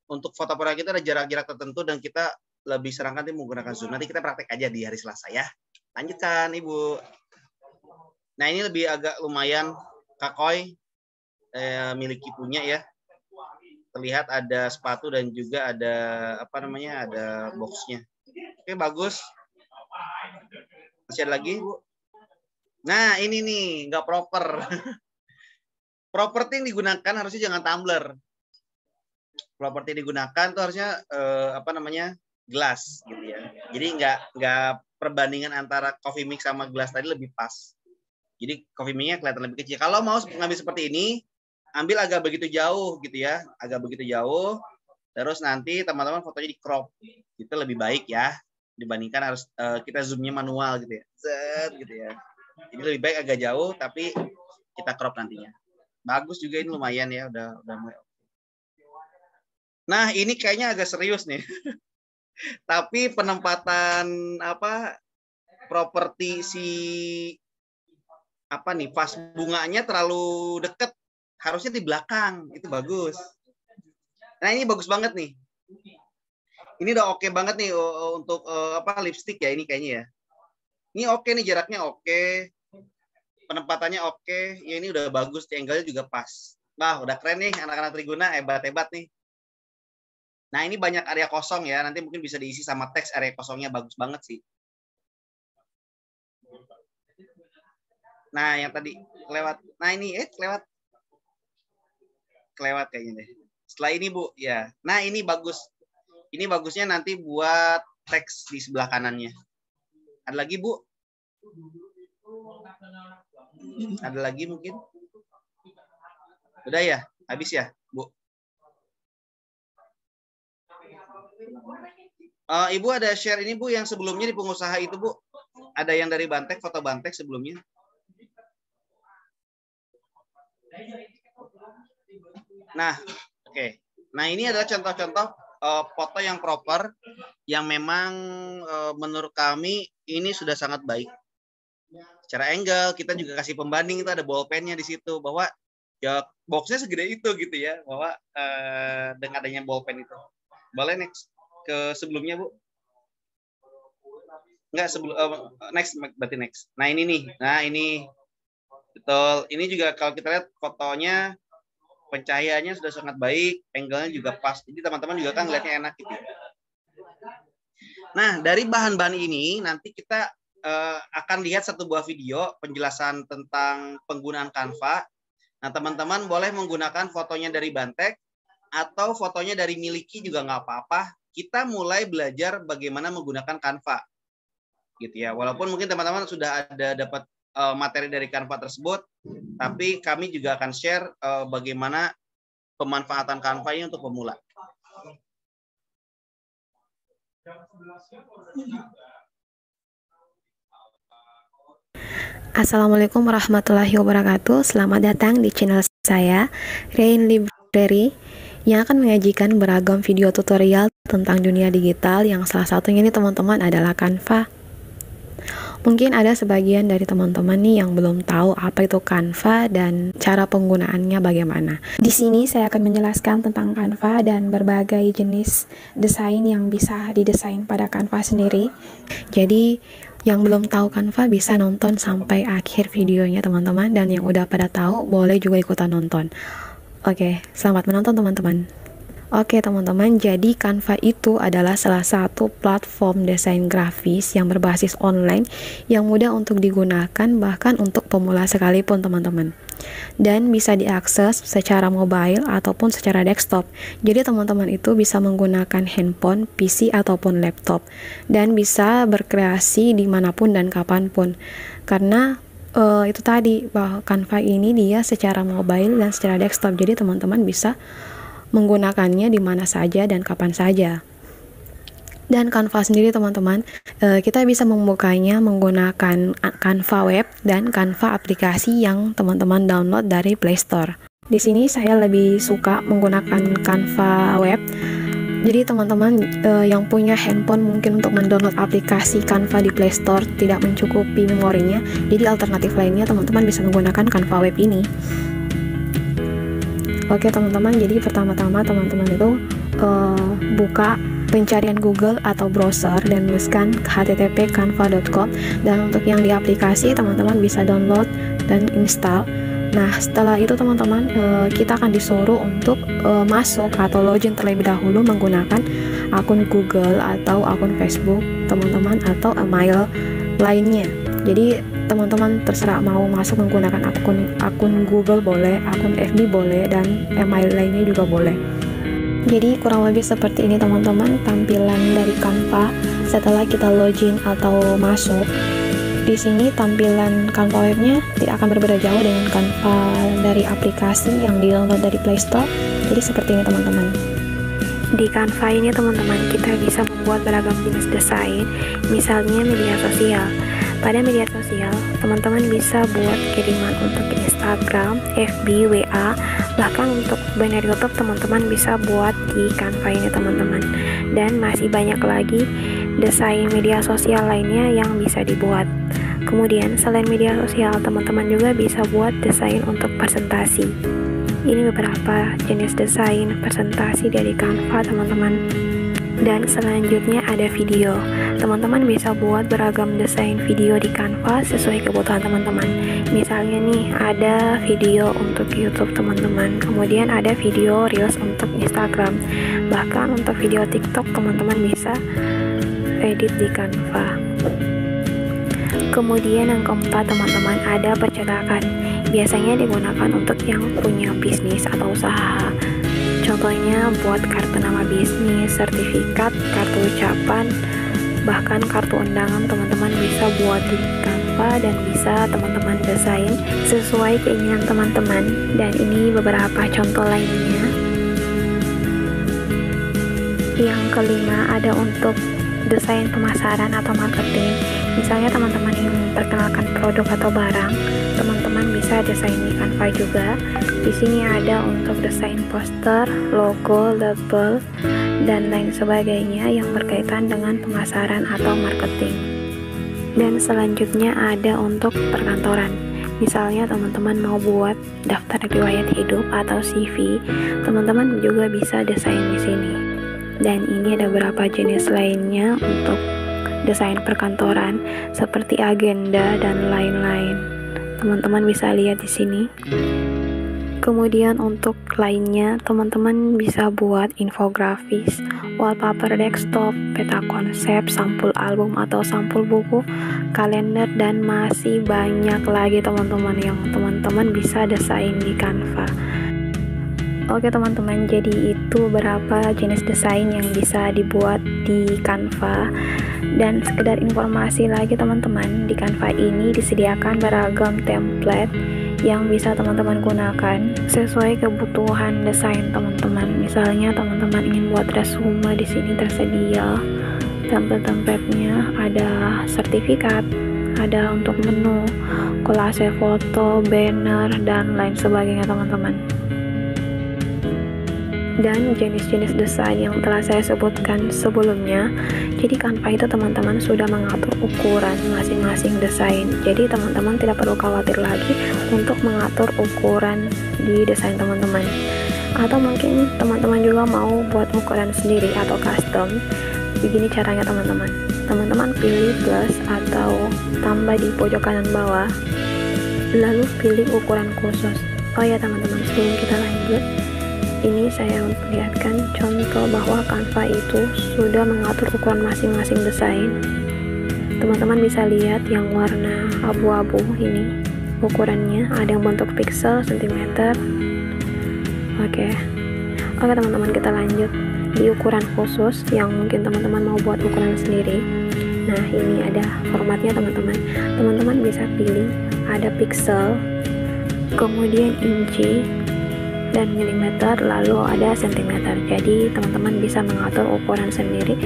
untuk foto produk kita ada jarak-jarak tertentu dan kita lebih sarankan menggunakan zoom. Nanti kita praktek aja di hari Selasa ya. Lanjutkan Ibu. Nah, ini lebih agak lumayan Kak Koi miliki punya ya. Terlihat ada sepatu dan juga ada apa namanya, ada boxnya. Oke, bagus. Masih ada lagi, Bu? Nah, ini nih nggak proper. Properti yang digunakan harusnya jangan tumbler. Properti yang digunakan tuh harusnya apa namanya, gelas gitu ya. Jadi nggak perbandingan antara coffee mix sama gelas tadi lebih pas. Jadi coffee mix-nya kelihatan lebih kecil. Kalau mau ngambil seperti ini, ambil agak begitu jauh gitu ya, agak begitu jauh. Terus nanti teman-teman fotonya di crop, itu lebih baik ya dibandingkan harus kita zoomnya manual gitu ya, set gitu ya. Jadi lebih baik agak jauh tapi kita crop nantinya. Bagus juga ini, lumayan ya, udah mulai. Nah ini kayaknya agak serius nih. Tapi penempatan apa properti si apa nih vas bunganya terlalu deket harusnya di belakang, itu bagus. Nah ini bagus banget nih. Ini udah oke banget nih untuk lipstick ya ini kayaknya ya. Ini oke nih, jaraknya oke, penempatannya oke. Ya ini udah bagus, angle-nya juga pas. Wah udah keren nih anak-anak Triguna, hebat-hebat nih. Nah ini banyak area kosong ya, nanti mungkin bisa diisi sama teks, area kosongnya bagus banget sih. Nah yang tadi kelewat, nah ini kelewat kayaknya deh. Setelah ini Bu, ya. Nah ini bagus. Ini bagusnya nanti buat teks di sebelah kanannya. Ada lagi Bu? Ada lagi mungkin? Udah ya? Habis ya Bu? Ibu ada share ini Bu yang sebelumnya di pengusaha itu Bu. Ada yang dari Bantek, foto Bantek sebelumnya. Nah, oke. Nah ini adalah contoh-contoh foto yang proper, yang memang menurut kami ini sudah sangat baik. Secara angle kita juga kasih pembanding, itu ada bolpennya di situ bahwa ya boxnya segede itu gitu ya, bahwa dengan adanya bolpen itu. Boleh next ke sebelumnya Bu? Enggak sebelum next berarti next. Nah ini nih, nah ini betul. Ini juga kalau kita lihat fotonya, pencahayaannya sudah sangat baik, angle-nya juga pas. Jadi teman-teman juga kan ngeliatnya enak gitu. Nah dari bahan-bahan ini nanti kita akan lihat satu buah video penjelasan tentang penggunaan Canva. Nah teman-teman boleh menggunakan fotonya dari Bantek atau fotonya dari Miliki juga nggak apa-apa. Kita mulai belajar bagaimana menggunakan Canva, gitu ya. Walaupun mungkin teman-teman sudah ada dapat materi dari Canva tersebut, tapi kami juga akan share bagaimana pemanfaatan Canva ini untuk pemula. Assalamualaikum warahmatullahi wabarakatuh. Selamat datang di channel saya, Rain Library, yang akan menyajikan beragam video tutorial tentang dunia digital, yang salah satunya ini teman-teman adalah Canva. Mungkin ada sebagian dari teman-teman nih yang belum tahu apa itu Canva dan cara penggunaannya bagaimana. Di sini saya akan menjelaskan tentang Canva dan berbagai jenis desain yang bisa didesain pada Canva sendiri. Jadi yang belum tahu Canva bisa nonton sampai akhir videonya teman-teman, dan yang udah pada tahu boleh juga ikutan nonton. Oke, selamat menonton teman-teman. Oke teman-teman, jadi Canva itu adalah salah satu platform desain grafis yang berbasis online yang mudah untuk digunakan bahkan untuk pemula sekalipun teman-teman. Dan bisa diakses secara mobile ataupun secara desktop. Jadi teman-teman itu bisa menggunakan handphone, PC ataupun laptop, dan bisa berkreasi dimanapun dan kapanpun. Karena itu tadi bahwa Canva ini dia secara mobile dan secara desktop, jadi teman-teman bisa menggunakannya di mana saja dan kapan saja. Dan Canva sendiri teman-teman, kita bisa membukanya menggunakan Canva web dan Canva aplikasi yang teman-teman download dari Play Store. Di sini saya lebih suka menggunakan Canva web. Jadi teman-teman yang punya handphone mungkin untuk mendownload aplikasi Canva di Play Store tidak mencukupi memorinya, jadi alternatif lainnya teman-teman bisa menggunakan Canva web ini. Oke teman-teman, jadi pertama-tama teman-teman itu buka pencarian Google atau browser dan tuliskan http://canva.com, dan untuk yang di aplikasi teman-teman bisa download dan install. Nah setelah itu teman-teman kita akan disuruh untuk masuk atau login terlebih dahulu menggunakan akun Google atau akun Facebook teman-teman atau email lainnya. Jadi teman-teman terserah mau masuk menggunakan akun Google boleh, akun FB boleh, dan email lainnya juga boleh. Jadi kurang lebih seperti ini teman-teman tampilan dari Canva setelah kita login atau masuk. Di sini tampilan Canva webnya tidak akan berbeda jauh dengan Canva dari aplikasi yang di-download dari Play Store. Jadi seperti ini teman-teman. Di Canva ini teman-teman kita bisa membuat beragam jenis desain, misalnya media sosial. Pada media sosial, teman-teman bisa buat kiriman untuk Instagram, FB, WA, bahkan untuk banner YouTube teman-teman bisa buat di Canva ini teman-teman. Dan masih banyak lagi desain media sosial lainnya yang bisa dibuat. Kemudian selain media sosial, teman-teman juga bisa buat desain untuk presentasi. Ini beberapa jenis desain presentasi dari Canva, teman-teman. Dan selanjutnya ada video. Teman-teman bisa buat beragam desain video di Canva sesuai kebutuhan teman-teman. Misalnya nih, ada video untuk YouTube teman-teman, kemudian ada video Reels untuk Instagram, bahkan untuk video TikTok teman-teman bisa edit di Canva. Kemudian yang keempat teman-teman, ada percetakan. Biasanya digunakan untuk yang punya bisnis atau usaha. Contohnya buat kartu nama bisnis, sertifikat, kartu ucapan, bahkan kartu undangan teman-teman bisa buat di Canva dan bisa teman-teman desain sesuai keinginan teman-teman. Dan ini beberapa contoh lainnya. Yang kelima ada untuk desain pemasaran atau marketing. Misalnya teman-teman ingin memperkenalkan produk atau barang, teman-teman bisa desain di Canva juga. Di sini ada untuk desain poster, logo, label, dan lain sebagainya yang berkaitan dengan pemasaran atau marketing. Dan selanjutnya ada untuk perkantoran. Misalnya teman-teman mau buat daftar riwayat hidup atau CV, teman-teman juga bisa desain di sini. Dan ini ada beberapa jenis lainnya untuk desain perkantoran seperti agenda dan lain-lain. Teman-teman bisa lihat di sini. Kemudian untuk lainnya, teman-teman bisa buat infografis, wallpaper desktop, peta konsep, sampul album atau sampul buku, kalender, dan masih banyak lagi teman-teman yang teman-teman bisa desain di Canva. Oke teman-teman, jadi itu beberapa jenis desain yang bisa dibuat di Canva. Dan sekedar informasi lagi teman-teman, di Canva ini disediakan beragam template yang bisa teman-teman gunakan sesuai kebutuhan desain teman-teman. Misalnya teman-teman ingin buat resume, di sini tersedia template-templatenya, ada sertifikat, ada untuk menu, kolase foto, banner, dan lain sebagainya teman-teman. Dan jenis-jenis desain yang telah saya sebutkan sebelumnya, jadi Canva itu teman-teman sudah mengatur ukuran masing-masing desain. Jadi teman-teman tidak perlu khawatir lagi untuk mengatur ukuran di desain teman-teman. Atau mungkin teman-teman juga mau buat ukuran sendiri atau custom. Begini caranya teman-teman. Teman-teman pilih plus atau tambah di pojok kanan bawah, lalu pilih ukuran khusus. Oh ya teman-teman, sebelum kita lanjut, ini saya memperlihatkan contoh bahwa Canva itu sudah mengatur ukuran masing-masing desain. Teman-teman bisa lihat yang warna abu-abu ini ukurannya, ada yang bentuk pixel, sentimeter. Oke teman-teman, kita lanjut di ukuran khusus yang mungkin teman-teman mau buat ukuran sendiri. Nah ini ada formatnya teman-teman. Teman-teman bisa pilih ada pixel, kemudian inci, dan milimeter, lalu ada sentimeter. Jadi teman-teman bisa mengatur ukuran sendiri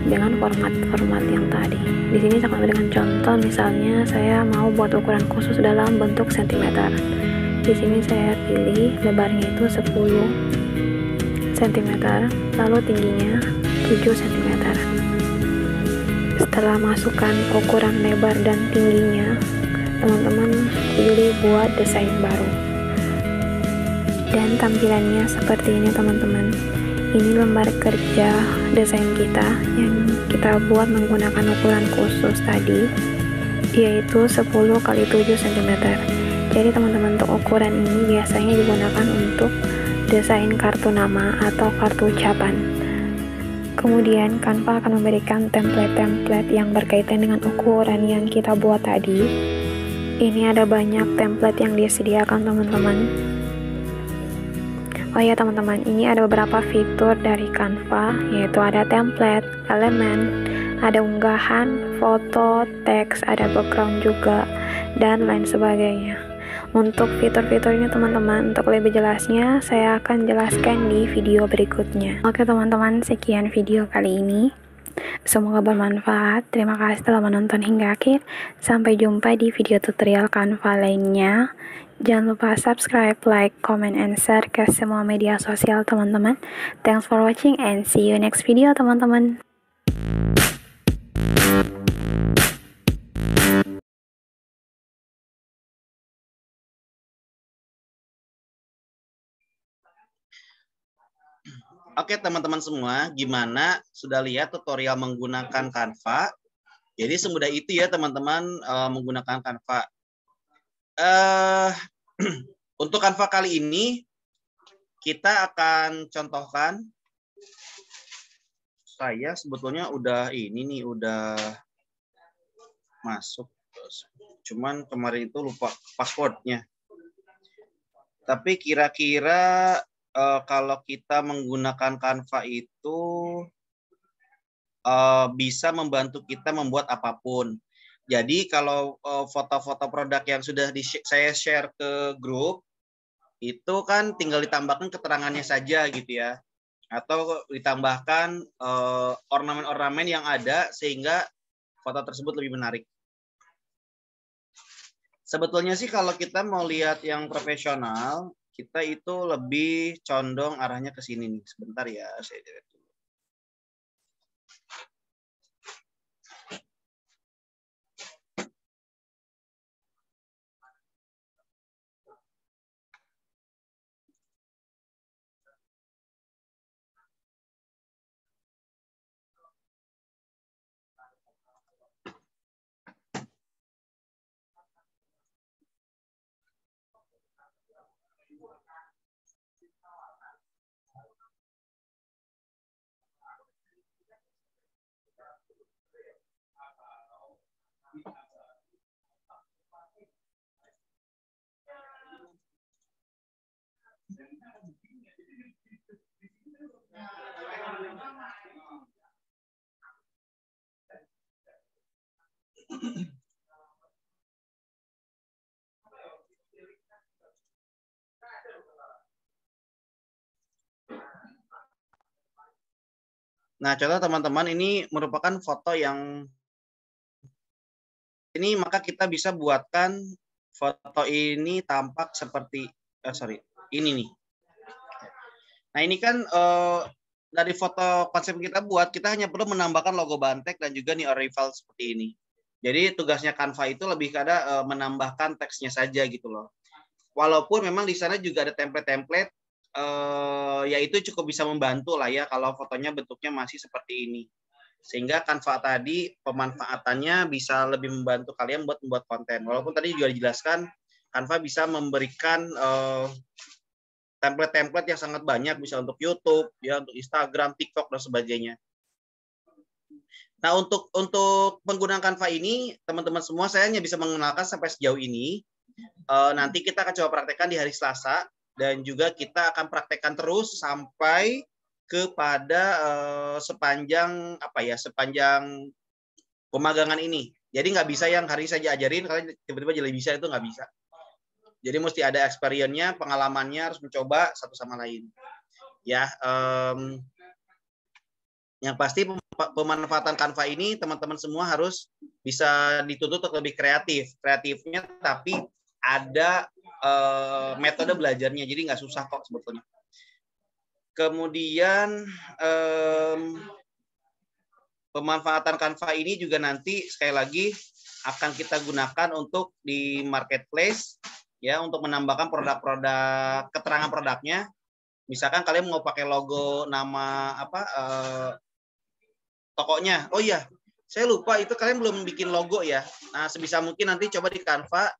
dengan format-format yang tadi. Di sini saya memberikan contoh, misalnya saya mau buat ukuran khusus dalam bentuk sentimeter. Di sini saya pilih lebarnya itu 10 cm, lalu tingginya 7 cm. Setelah masukkan ukuran lebar dan tingginya, teman-teman pilih buat desain baru. Dan tampilannya seperti ini teman-teman. Ini lembar kerja desain kita yang kita buat menggunakan ukuran khusus tadi, yaitu 10 x 7 cm. Jadi teman-teman, untuk ukuran ini biasanya digunakan untuk desain kartu nama atau kartu ucapan. Kemudian Canva akan memberikan template-template yang berkaitan dengan ukuran yang kita buat tadi. Ini ada banyak template yang disediakan teman-teman. Oh ya teman-teman, ini ada beberapa fitur dari Canva, yaitu ada template, elemen, ada unggahan, foto, teks, ada background juga, dan lain sebagainya. Untuk fitur-fiturnya teman-teman, untuk lebih jelasnya saya akan jelaskan di video berikutnya. Oke teman-teman, sekian video kali ini. Semoga bermanfaat. Terima kasih telah menonton hingga akhir. Sampai jumpa di video tutorial Canva lainnya. Jangan lupa subscribe, like, comment, and share ke semua media sosial teman-teman. Thanks for watching and see you next video teman-teman. Oke, teman-teman semua, gimana? Sudah lihat tutorial menggunakan Canva? Jadi semudah itu ya, teman-teman, menggunakan Canva. Untuk Canva kali ini, kita akan contohkan. Saya sebetulnya udah udah masuk. Cuman kemarin itu lupa passwordnya. Tapi kira-kira kalau kita menggunakan Canva itu bisa membantu kita membuat apapun. Jadi kalau foto-foto produk yang sudah saya share ke grup, itu kan tinggal ditambahkan keterangannya saja gitu ya. Atau ditambahkan ornamen-ornamen yang ada sehingga foto tersebut lebih menarik. Sebetulnya sih kalau kita mau lihat yang profesional, kita itu lebih condong arahnya ke sini nih. Sebentar ya, saya lihat dulu. Nah, contoh teman-teman, ini merupakan foto yang ini, maka kita bisa buatkan foto ini tampak seperti ini nih. Nah, ini kan dari foto konsep kita buat, kita hanya perlu menambahkan logo Bantek dan juga nih arrival seperti ini. Jadi tugasnya Canva itu lebih pada menambahkan teksnya saja gitu loh. Walaupun memang di sana juga ada template-template, ya itu cukup bisa membantu lah ya kalau fotonya bentuknya masih seperti ini. Sehingga Canva tadi pemanfaatannya bisa lebih membantu kalian buat membuat konten. Walaupun tadi juga dijelaskan, Canva bisa memberikan template-template yang sangat banyak, bisa untuk YouTube, ya, untuk Instagram, TikTok dan sebagainya. Nah, untuk penggunaan Canva ini, teman-teman semua, saya hanya bisa mengenalkan sampai sejauh ini. Nanti kita akan coba praktekkan di hari Selasa, dan juga kita akan praktekkan terus sampai kepada sepanjang pemagangan ini. Jadi nggak bisa yang hari saja ajarin, kalian tiba-tiba jadi bisa, itu nggak bisa. Jadi mesti ada experience-nya, pengalamannya, harus mencoba satu sama lain. Ya, yang pasti pemanfaatan Canva ini teman-teman semua harus bisa dituntut untuk lebih kreatifnya, tapi ada metode belajarnya, jadi nggak susah kok sebetulnya. Kemudian pemanfaatan Canva ini juga nanti sekali lagi akan kita gunakan untuk di marketplace, ya, untuk menambahkan produk-produk, keterangan produknya. Misalkan kalian mau pakai logo nama tokonya. Oh iya, saya lupa itu kalian belum bikin logo ya. Nah, sebisa mungkin nanti coba di Canva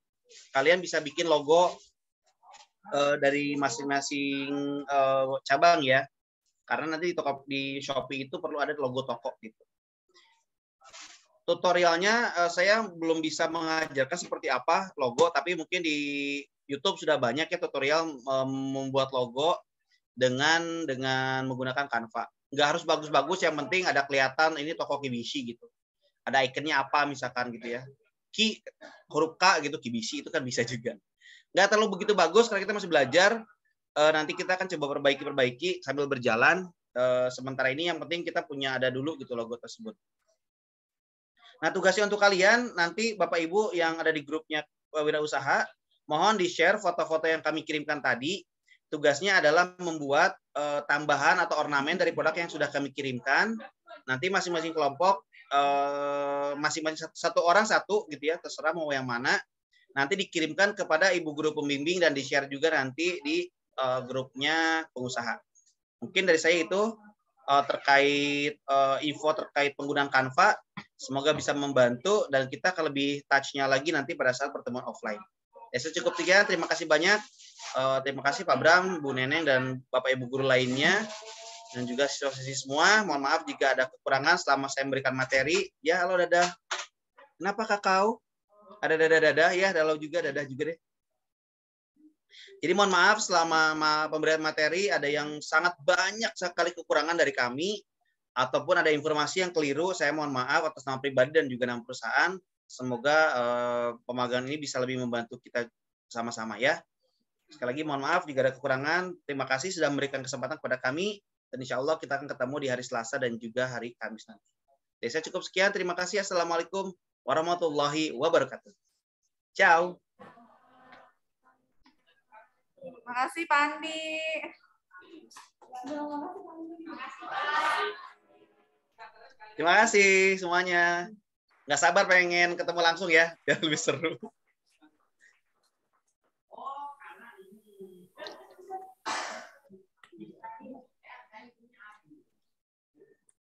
kalian bisa bikin logo dari masing-masing cabang ya. Karena nanti di Shopee itu perlu ada logo toko gitu. Tutorialnya saya belum bisa mengajarkan seperti apa logo, tapi mungkin di YouTube sudah banyak ya tutorial membuat logo dengan menggunakan Canva. Nggak harus bagus-bagus, yang penting ada kelihatan ini toko Kibishi gitu. Ada ikonnya apa misalkan gitu ya. Huruf K gitu, Kibishi, itu kan bisa juga. Nggak terlalu begitu bagus karena kita masih belajar. Nanti kita akan coba perbaiki sambil berjalan. Sementara ini yang penting kita ada dulu gitu logo tersebut. Nah, tugasnya untuk kalian, nanti Bapak Ibu yang ada di grupnya Wirausaha, mohon di-share foto-foto yang kami kirimkan tadi. Tugasnya adalah membuat tambahan atau ornamen dari produk yang sudah kami kirimkan. Nanti masing-masing kelompok, masing-masing satu orang satu gitu ya, terserah mau yang mana. Nanti dikirimkan kepada Ibu Guru Pembimbing dan di-share juga nanti di grupnya pengusaha. Mungkin dari saya itu terkait info terkait penggunaan Canva. Semoga bisa membantu dan kita akan lebih touch-nya lagi nanti pada saat pertemuan offline. Ya, cukup sekian. Terima kasih banyak. Terima kasih Pak Bram, Bu Neneng, dan Bapak Ibu guru lainnya. Dan juga siswa-siswi semua. Mohon maaf jika ada kekurangan selama saya memberikan materi. Ya, halo dadah. Kenapa kakao? Ada dadah-dadah. Ya, halo juga, dadah juga deh. Jadi mohon maaf selama pemberian materi ada yang sangat banyak sekali kekurangan dari kami. Ataupun ada informasi yang keliru, saya mohon maaf atas nama pribadi dan juga nama perusahaan. Semoga pemagangan ini bisa lebih membantu kita sama-sama ya. Sekali lagi mohon maaf jika ada kekurangan. Terima kasih sudah memberikan kesempatan kepada kami. Dan insya Allah kita akan ketemu di hari Selasa dan juga hari Kamis nanti. Jadi saya cukup sekian. Terima kasih. Assalamualaikum warahmatullahi wabarakatuh. Ciao. Terima kasih Pak Andi. Terima kasih semuanya. Nggak sabar pengen ketemu langsung ya, biar lebih seru.